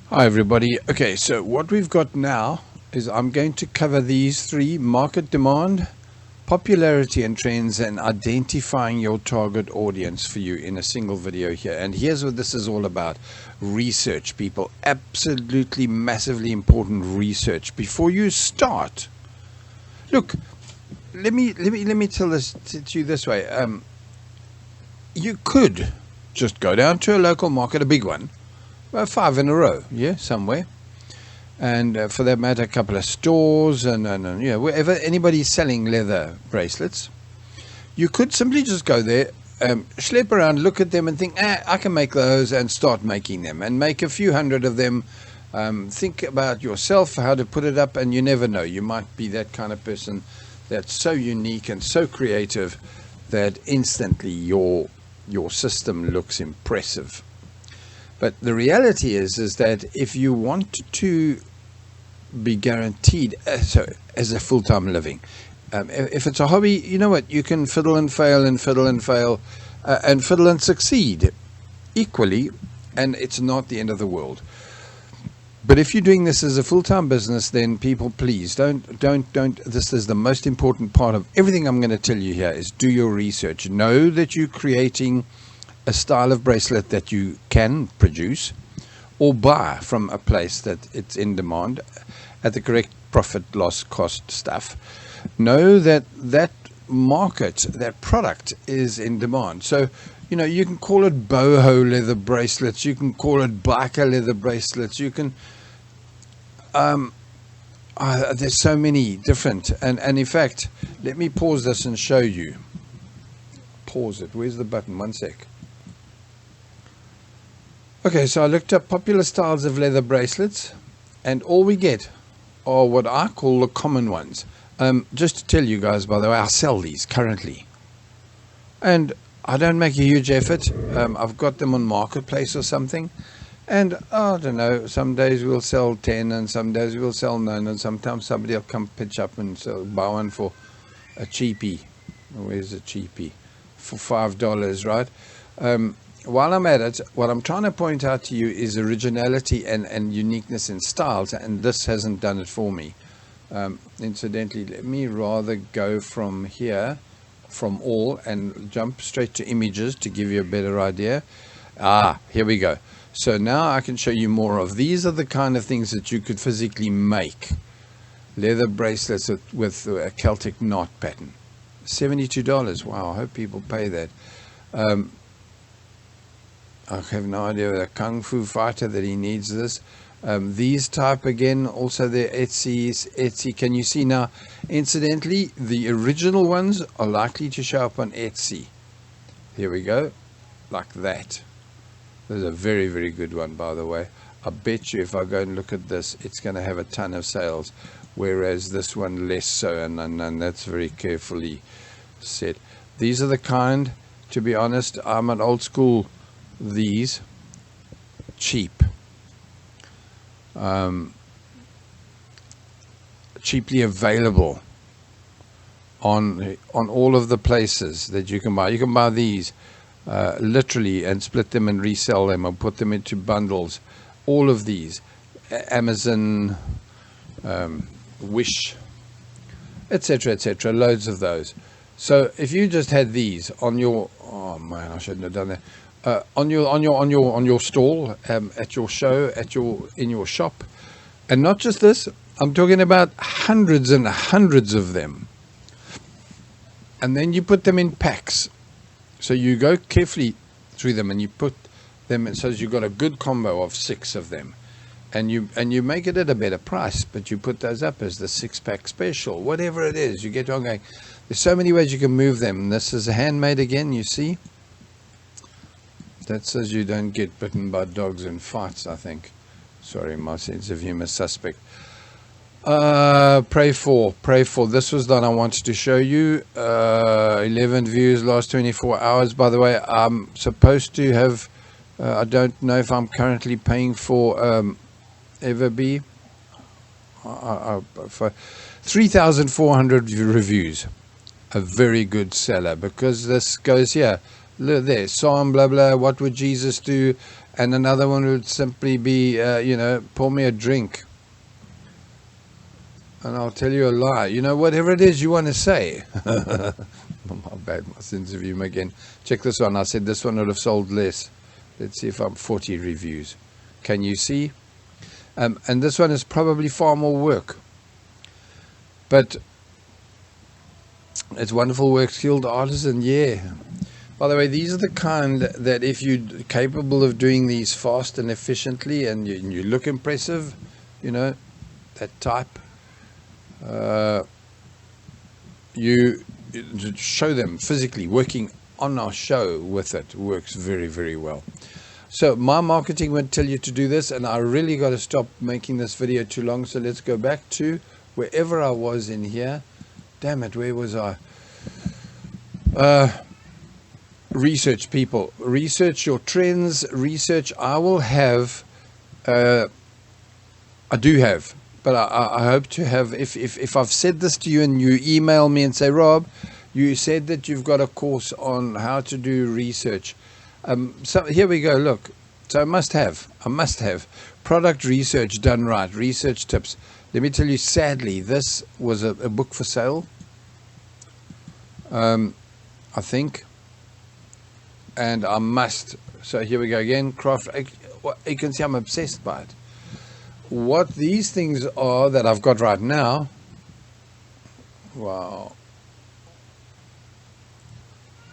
Hi everybody. Okay, so what we've got now is I'm going to cover these three: market demand, popularity and trends, and identifying your target audience for you in a single video here. And here's what this is all about: research, people. Absolutely massively important research before you start. Look, let me tell this to you this way. You could just go down to a local market, a big one, 5 in a row, yeah, somewhere. And for that matter, a couple of stores and wherever anybody's selling leather bracelets, you could simply just go there, schlep around, look at them, and think, I can make those, and start making them, and make a few hundred of them. Think about yourself, how to put it up, and you never know. You might be that kind of person that's so unique and so creative that instantly your system looks impressive. But the reality is that if you want to be guaranteed as a full-time living, if it's a hobby, you know what, you can fiddle and fail and fiddle and fail and fiddle and succeed equally, and it's not the end of the world. But if you're doing this as a full-time business, then people, please don't. This is the most important part of everything I'm going to tell you here: is do your research. Know that you're creating a style of bracelet that you can produce or buy from a place that it's in demand at the correct profit, loss, cost stuff. Know that that market, that product is in demand. So, you can call it boho leather bracelets, you can call it biker leather bracelets, you can, there's so many different, and in fact, let me pause this and show you. Pause it. Where's the button? One sec. Okay, so I looked up popular styles of leather bracelets, and all we get are what I call the common ones. Just to tell you guys, by the way, I sell these currently, and I don't make a huge effort. I've got them on Marketplace or something, and I don't know, some days we'll sell 10, and some days we'll sell none, and sometimes somebody will come pitch up and buy one for a cheapie. Where's a cheapie? For $5, right? While I'm at it, what I'm trying to point out to you is originality and uniqueness in styles, and this hasn't done it for me. Incidentally, let me rather go from here, from all, and jump straight to images to give you a better idea. Here we go. So now I can show you more of these. Are the kind of things that you could physically make. Leather bracelets with a Celtic knot pattern. $72. Wow, I hope people pay that. I have no idea, a kung fu fighter that he needs this. These type again, also they're Etsy. Can you see now? Incidentally, the original ones are likely to show up on Etsy. Here we go, like that. This is a very, very good one, by the way. I bet you if I go and look at this, it's going to have a ton of sales, whereas this one less so, and that's very carefully said. These are the kind, to be honest, I'm an old school. These cheap, cheaply available on all of the places that you can buy. You can buy these literally and split them and resell them, or put them into bundles. All of these, Amazon, Wish, etc., etc. Loads of those. So if you just had these on your, oh man, I shouldn't have done that. On your stall, at your show, in your shop, and not just this. I'm talking about hundreds and hundreds of them, and then you put them in packs. So you go carefully through them, and you put them, and so you've got a good combo of 6 of them, and you make it at a better price, but you put those up as the 6-pack special, whatever it is. You get on going. There's so many ways you can move them. This is handmade again. You see. That says you don't get bitten by dogs in fights, I think. Sorry, my sense of humor suspect. Pray for. This was done. I wanted to show you. 11 views last 24 hours. By the way, I'm supposed to have, I don't know if I'm currently paying for Everbee. For 3,400 reviews. A very good seller, because this goes here. There, Psalm, blah blah, what would Jesus do, and another one would simply be, pour me a drink, and I'll tell you a lie. Whatever it is you want to say. My bad, my sense of humor again. Check this one. I said this one would have sold less. Let's see if I'm 40 reviews. Can you see? And this one is probably far more work. But it's wonderful work, skilled artisan, yeah. By the way, these are the kind that if you're capable of doing these fast and efficiently and you look impressive, that type, you show them physically. Working on our show with it works very, very well. So my marketing would tell you to do this, and I really got to stop making this video too long. So let's go back to wherever I was in here. Damn it, where was I? Research, people. Research your trends. Research. I will have. I do have. But I hope to have, if I've said this to you and you email me and say, Rob, you said that you've got a course on how to do research. So here we go, look. So I must have product research done right, research tips. Let me tell you, sadly, this was a book for sale, I think. And I must. So here we go again, craft. You can see I'm obsessed by it. What these things are that I've got right now, wow.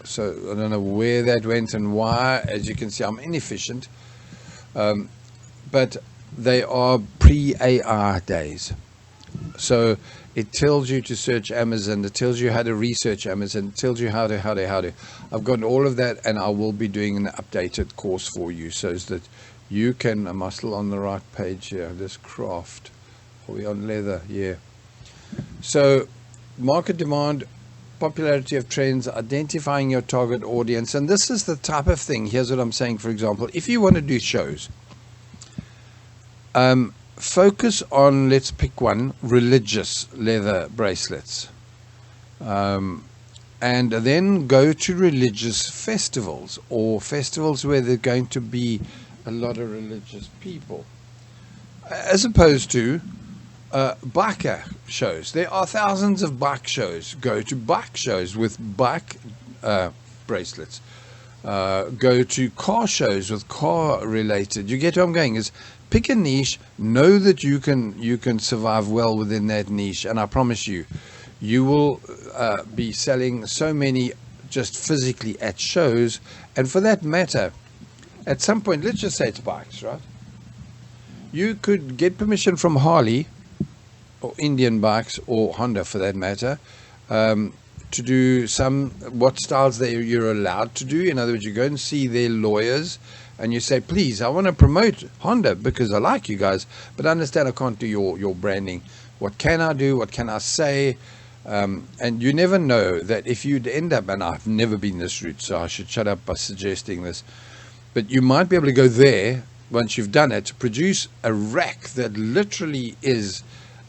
So I don't know where that went and why. As you can see, I'm inefficient, but they are pre-AI days. So it tells you to search Amazon, it tells you how to research Amazon, it tells you how to. I've got all of that, and I will be doing an updated course for you so that you can. Am I still on the right page here? This craft. Are we on leather? Yeah. So market demand, popularity of trends, identifying your target audience. And this is the type of thing. Here's what I'm saying. For example, if you want to do shows, focus on, let's pick one, religious leather bracelets. And then go to religious festivals, or festivals where there's going to be a lot of religious people, as opposed to biker shows. There are thousands of bike shows. Go to bike shows with bike bracelets. Go to car shows with car related. You get where I'm going? Is pick a niche, know that you can survive well within that niche, and I promise you, you will be selling so many just physically at shows. And for that matter, at some point, let's just say it's bikes, right? You could get permission from Harley or Indian bikes, or Honda for that matter, to do what styles you're allowed to do. In other words, you go and see their lawyers and you say, please, I want to promote Honda because I like you guys, but I understand I can't do your branding. What can I do? What can I say? And you never know that if you'd end up, and I've never been this route, so I should shut up by suggesting this, but you might be able to go there once you've done it, produce a rack that literally is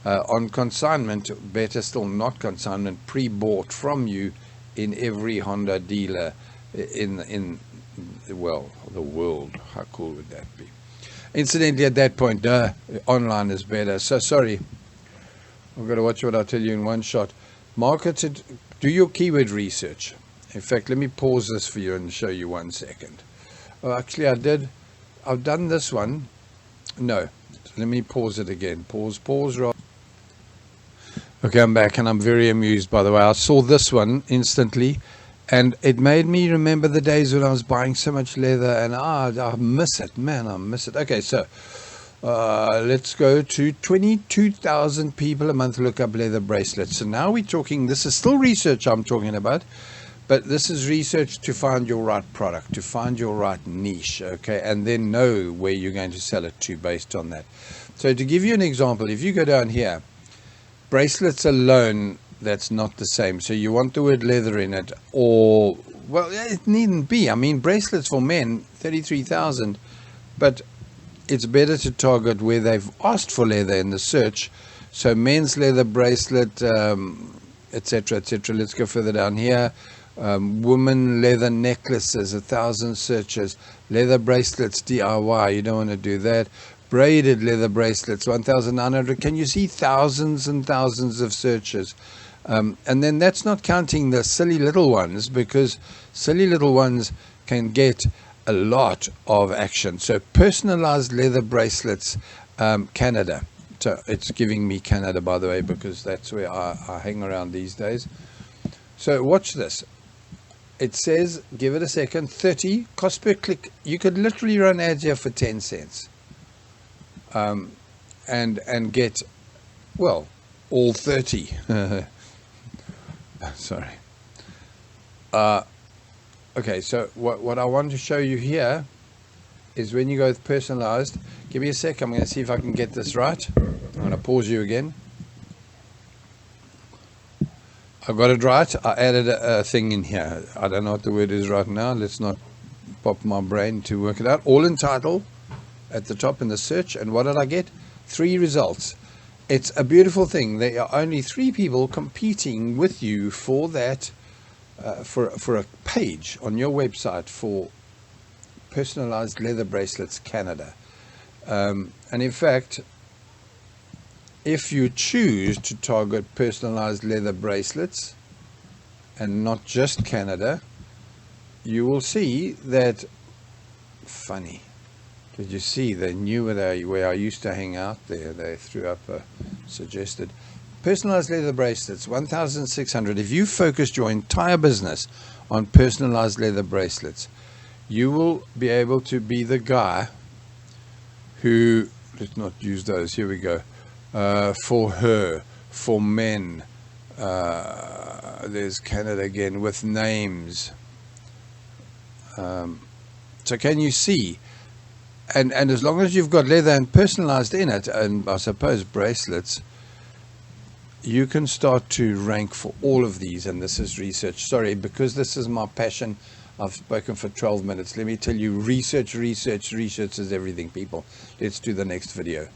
on consignment, better still not consignment, pre-bought from you in every Honda dealer in the world. How cool would that be? Incidentally, at that point, online is better. So sorry, I've got to watch what I tell you in one shot. Market it, do your keyword research. In fact, let me pause this for you and show you 1 second. Oh, actually, I've done this one. No, so let me pause it again. Pause, Rob. Okay, I'm back, and I'm very amused, by the way. I saw this one instantly, and it made me remember the days when I was buying so much leather, and I miss it, man, I miss it. Okay, so let's go to 22,000 people a month look up leather bracelets. So now we're talking, this is still research I'm talking about, but this is research to find your right product, to find your right niche, okay, and then know where you're going to sell it to based on that. So to give you an example, if you go down here, bracelets alone, that's not the same. So you want the word leather in it, or, well, it needn't be. I mean, bracelets for men, 33,000, but it's better to target where they've asked for leather in the search. So men's leather bracelet, etc., etc. Let's go further down here. woman leather necklaces, 1,000 searches. Leather bracelets DIY, you don't want to do that. Braided leather bracelets, 1,900. Can you see thousands and thousands of searches? And then that's not counting the silly little ones, because silly little ones can get a lot of action. So personalized leather bracelets, Canada. So it's giving me Canada, by the way, because that's where I hang around these days. So watch this. It says, give it a second, 30 cost per click. You could literally run ads here for 10 cents. And get, well, all 30. Sorry. Okay, so what I want to show you here is when you go with personalized. Give me a sec. I'm going to see if I can get this right. I'm going to pause you again. I got it right. I added a thing in here. I don't know what the word is right now. Let's not pop my brain to work it out. All in title at the top in the search. And what did I get? 3 results. It's a beautiful thing. There are only 3 people competing with you for that, for a page on your website for personalized leather bracelets Canada. And in fact, if you choose to target personalized leather bracelets and not just Canada, you will see that, funny, did you see they knew where I used to hang out there? They threw up a suggested personalized leather bracelets, 1,600. If you focused your entire business on personalized leather bracelets, you will be able to be the guy who, let's not use those, here we go, for her, for men, there's Canada again with names. So can you see? And as long as you've got leather and personalized in it, and I suppose bracelets, you can start to rank for all of these. And this is research. Sorry, because this is my passion, I've spoken for 12 minutes. Let me tell you, research is everything, people. Let's do the next video.